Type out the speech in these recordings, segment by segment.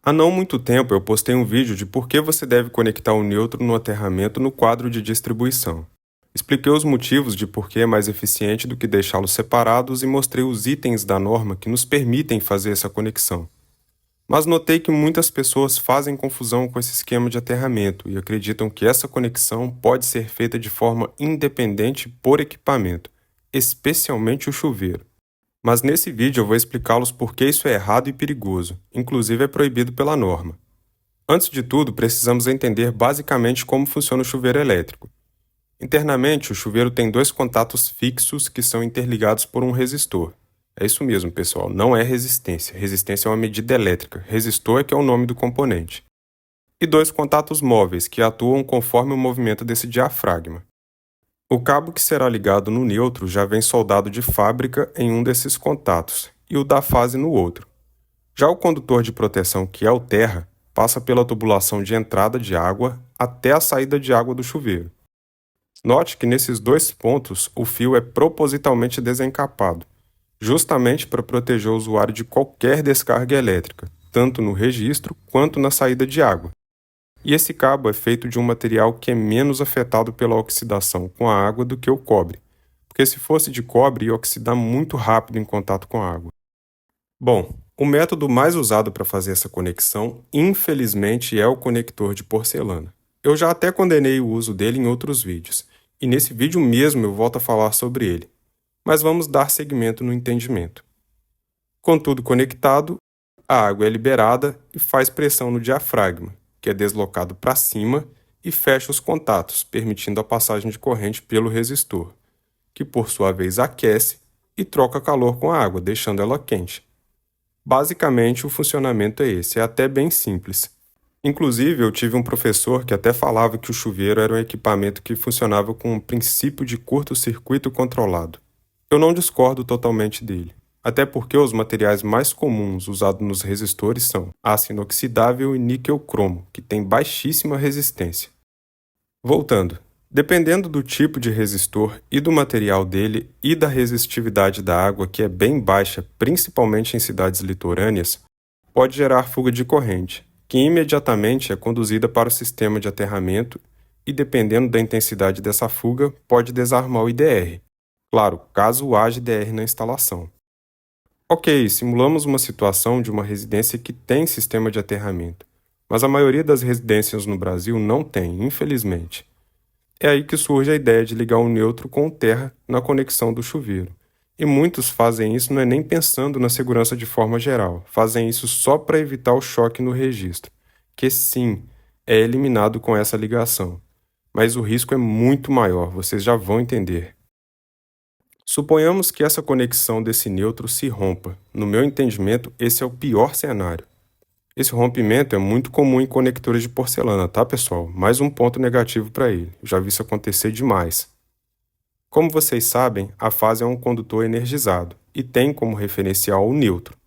Há não muito tempo eu postei um vídeo de por que você deve conectar o neutro no aterramento no quadro de distribuição. Expliquei os motivos de por que é mais eficiente do que deixá-los separados e mostrei os itens da norma que nos permitem fazer essa conexão. Mas notei que muitas pessoas fazem confusão com esse esquema de aterramento e acreditam que essa conexão pode ser feita de forma independente por equipamento, especialmente o chuveiro. Mas nesse vídeo eu vou explicá-los por que isso é errado e perigoso, inclusive é proibido pela norma. Antes de tudo, precisamos entender basicamente como funciona o chuveiro elétrico. Internamente, o chuveiro tem dois contatos fixos que são interligados por um resistor. É isso mesmo, pessoal, não é resistência. Resistência é uma medida elétrica, resistor é que é o nome do componente. E dois contatos móveis que atuam conforme o movimento desse diafragma. O cabo que será ligado no neutro já vem soldado de fábrica em um desses contatos e o da fase no outro. Já o condutor de proteção, que é o terra, passa pela tubulação de entrada de água até a saída de água do chuveiro. Note que nesses dois pontos o fio é propositalmente desencapado, justamente para proteger o usuário de qualquer descarga elétrica, tanto no registro quanto na saída de água. E esse cabo é feito de um material que é menos afetado pela oxidação com a água do que o cobre, porque se fosse de cobre ia oxidar muito rápido em contato com a água. Bom, o método mais usado para fazer essa conexão, infelizmente, é o conector de porcelana. Eu já até condenei o uso dele em outros vídeos, e nesse vídeo mesmo eu volto a falar sobre ele. Mas vamos dar seguimento no entendimento. Com tudo conectado, a água é liberada e faz pressão no diafragma, que é deslocado para cima e fecha os contatos, permitindo a passagem de corrente pelo resistor, que por sua vez aquece e troca calor com a água, deixando ela quente. Basicamente, o funcionamento é esse, é até bem simples. Inclusive, eu tive um professor que até falava que o chuveiro era um equipamento que funcionava com um princípio de curto-circuito controlado. Eu não discordo totalmente dele. Até porque os materiais mais comuns usados nos resistores são aço inoxidável e níquel-cromo, que tem baixíssima resistência. Voltando, dependendo do tipo de resistor e do material dele e da resistividade da água, que é bem baixa, principalmente em cidades litorâneas, pode gerar fuga de corrente, que imediatamente é conduzida para o sistema de aterramento e, dependendo da intensidade dessa fuga, pode desarmar o IDR. Claro, caso haja IDR na instalação. Ok, simulamos uma situação de uma residência que tem sistema de aterramento, mas a maioria das residências no Brasil não tem, infelizmente. É aí que surge a ideia de ligar o neutro com o terra na conexão do chuveiro. E muitos fazem isso não é nem pensando na segurança de forma geral, fazem isso só para evitar o choque no registro, que sim, é eliminado com essa ligação. Mas o risco é muito maior, vocês já vão entender. Suponhamos que essa conexão desse neutro se rompa. No meu entendimento, esse é o pior cenário. Esse rompimento é muito comum em conectores de porcelana, tá, pessoal? Mais um ponto negativo para ele. Eu já vi isso acontecer demais. Como vocês sabem, a fase é um condutor energizado e tem como referencial o neutro.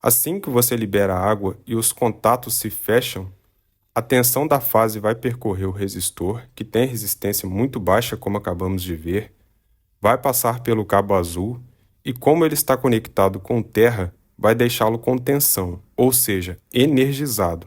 Assim que você libera a água e os contatos se fecham, a tensão da fase vai percorrer o resistor, que tem resistência muito baixa, como acabamos de ver, vai passar pelo cabo azul e, como ele está conectado com terra, vai deixá-lo com tensão, ou seja, energizado.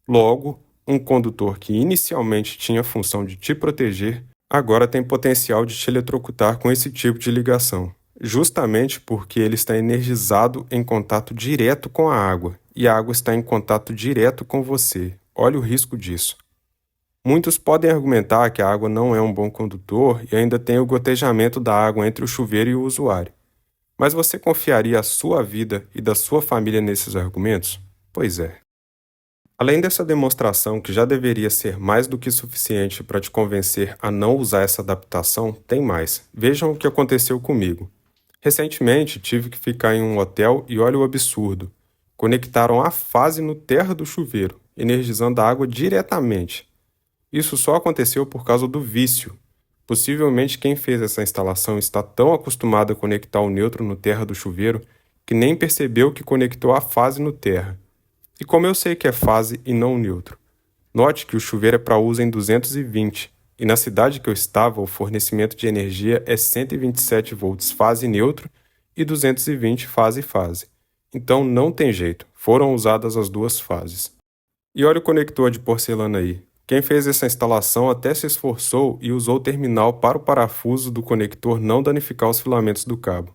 Logo, um condutor que inicialmente tinha a função de te proteger, agora tem potencial de te eletrocutar com esse tipo de ligação, justamente porque ele está energizado em contato direto com a água, e a água está em contato direto com você. Olha o risco disso. Muitos podem argumentar que a água não é um bom condutor e ainda tem o gotejamento da água entre o chuveiro e o usuário. Mas você confiaria a sua vida e da sua família nesses argumentos? Pois é. Além dessa demonstração, que já deveria ser mais do que suficiente para te convencer a não usar essa adaptação, tem mais. Vejam o que aconteceu comigo. Recentemente, tive que ficar em um hotel e olha o absurdo. Conectaram a fase no terra do chuveiro, energizando a água diretamente. Isso só aconteceu por causa do vício. Possivelmente quem fez essa instalação está tão acostumado a conectar o neutro no terra do chuveiro que nem percebeu que conectou a fase no terra. E como eu sei que é fase e não neutro? Note que o chuveiro é para uso em 220, e na cidade que eu estava o fornecimento de energia é 127 volts fase neutro e 220 fase-fase. Então não tem jeito, Foram usadas as duas fases. E olha o conector de porcelana aí. Quem fez essa instalação até se esforçou e usou o terminal para o parafuso do conector não danificar os filamentos do cabo.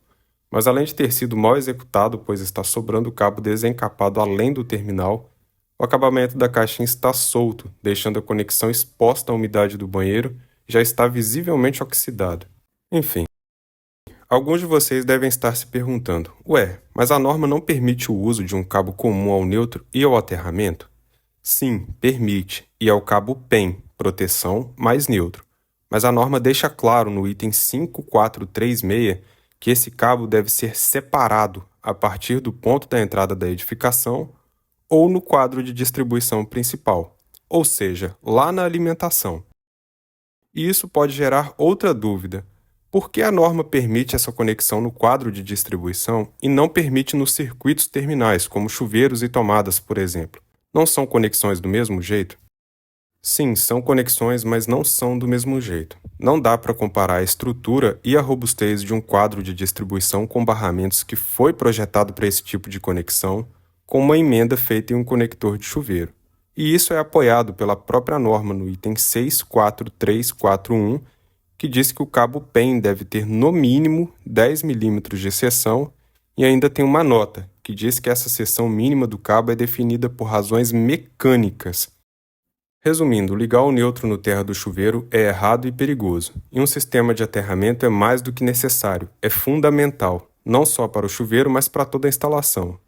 Mas além de ter sido mal executado, pois está sobrando o cabo desencapado além do terminal, o acabamento da caixinha está solto, deixando a conexão exposta à umidade do banheiro e já está visivelmente oxidado. Enfim, alguns de vocês devem estar se perguntando, mas a norma não permite o uso de um cabo comum ao neutro e ao aterramento? Sim, permite, e é o cabo PEN, proteção mais neutro. Mas a norma deixa claro no item 5436 que esse cabo deve ser separado a partir do ponto da entrada da edificação ou no quadro de distribuição principal, ou seja, lá na alimentação. E isso pode gerar outra dúvida. Por que a norma permite essa conexão no quadro de distribuição e não permite nos circuitos terminais, como chuveiros e tomadas, por exemplo? Não são conexões do mesmo jeito? Sim, são conexões, mas não são do mesmo jeito. Não dá para comparar a estrutura e a robustez de um quadro de distribuição com barramentos que foi projetado para esse tipo de conexão com uma emenda feita em um conector de chuveiro. E isso é apoiado pela própria norma no item 64341, que diz que o cabo PEN deve ter no mínimo 10 mm de seção e ainda tem uma nota, que diz que essa seção mínima do cabo é definida por razões mecânicas. Resumindo, ligar o neutro no terra do chuveiro é errado e perigoso, e um sistema de aterramento é mais do que necessário, é fundamental, não só para o chuveiro, mas para toda a instalação.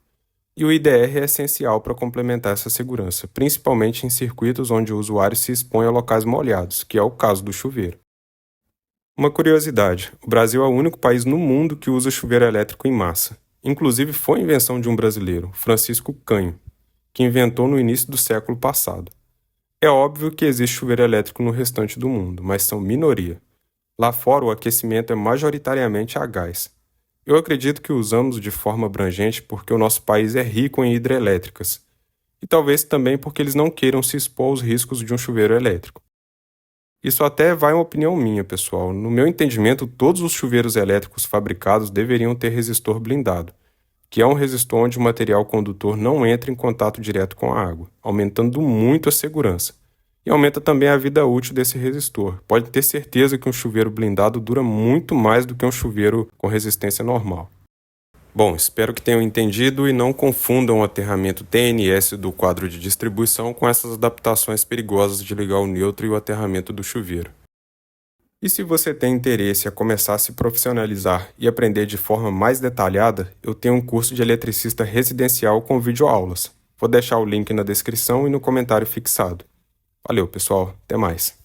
E o IDR é essencial para complementar essa segurança, principalmente em circuitos onde o usuário se expõe a locais molhados, que é o caso do chuveiro. Uma curiosidade, o Brasil é o único país no mundo que usa chuveiro elétrico em massa. Inclusive foi invenção de um brasileiro, Francisco Canho, que inventou no início do século passado. É óbvio que existe chuveiro elétrico no restante do mundo, mas são minoria. Lá fora o aquecimento é majoritariamente a gás. Eu acredito que usamos de forma abrangente porque o nosso país é rico em hidrelétricas, e talvez também porque eles não queiram se expor aos riscos de um chuveiro elétrico. Isso até vai uma opinião minha, pessoal. No meu entendimento, todos os chuveiros elétricos fabricados deveriam ter resistor blindado, que é um resistor onde o material condutor não entra em contato direto com a água, aumentando muito a segurança. E aumenta também a vida útil desse resistor. Pode ter certeza que um chuveiro blindado dura muito mais do que um chuveiro com resistência normal. Bom, espero que tenham entendido e não confundam o aterramento TNS do quadro de distribuição com essas adaptações perigosas de ligar o neutro e o aterramento do chuveiro. E se você tem interesse a começar a se profissionalizar e aprender de forma mais detalhada, eu tenho um curso de eletricista residencial com videoaulas. Vou deixar o link na descrição e no comentário fixado. Valeu, pessoal. Até mais.